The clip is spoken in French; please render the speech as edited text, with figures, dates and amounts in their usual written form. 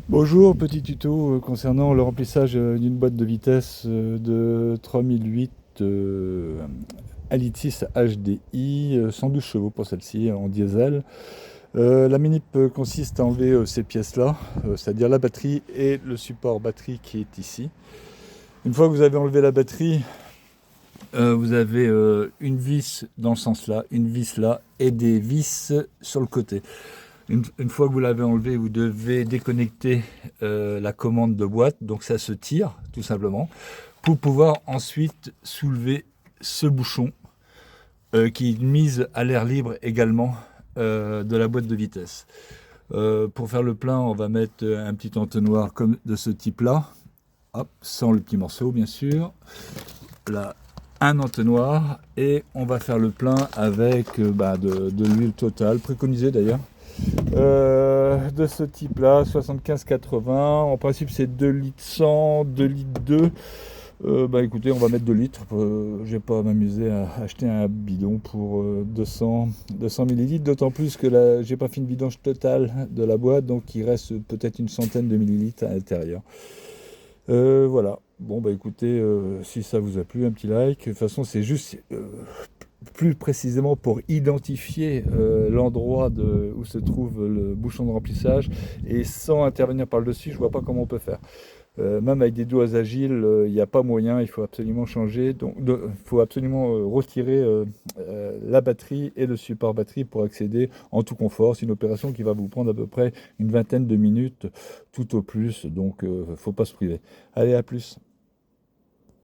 Bonjour, petit tuto concernant le remplissage d'une boîte de vitesse de 3008 Alitis HDI, 112 chevaux pour celle-ci en diesel. La manip consiste à enlever ces pièces-là, c'est-à-dire la batterie et le support batterie qui est ici. Une fois que vous avez enlevé la batterie, vous avez une vis dans le sens là, une vis là et des vis sur le côté. Une fois que vous l'avez enlevé, vous devez déconnecter la commande de boîte, donc ça se tire tout simplement, pour pouvoir ensuite soulever ce bouchon qui est mise à l'air libre également de la boîte de vitesse. Pour faire le plein, on va mettre un petit entonnoir comme de ce type-là, hop, sans le petit morceau bien sûr. Là, un entonnoir et on va faire le plein avec de l'huile totale, préconisée d'ailleurs. De ce type là, 75-80, en principe c'est 2 litres 100, 2 litres 2. Écoutez, on va mettre 2 litres, je vais pas m'amuser à acheter un bidon pour 200 millilitres, d'autant plus que là j'ai pas fait une vidange totale de la boîte, donc il reste peut-être une centaine de millilitres à l'intérieur. Voilà, bon écoutez, si ça vous a plu, un petit like. De toute façon c'est juste plus précisément pour identifier l'endroit où se trouve le bouchon de remplissage, et sans intervenir par le dessus, je vois pas comment on peut faire. Même avec des doigts agiles, il n'y a pas moyen, il faut absolument changer, donc il faut absolument retirer la batterie et le support batterie pour accéder en tout confort. C'est une opération qui va vous prendre à peu près une vingtaine de minutes tout au plus, donc faut pas se priver. Allez, à plus.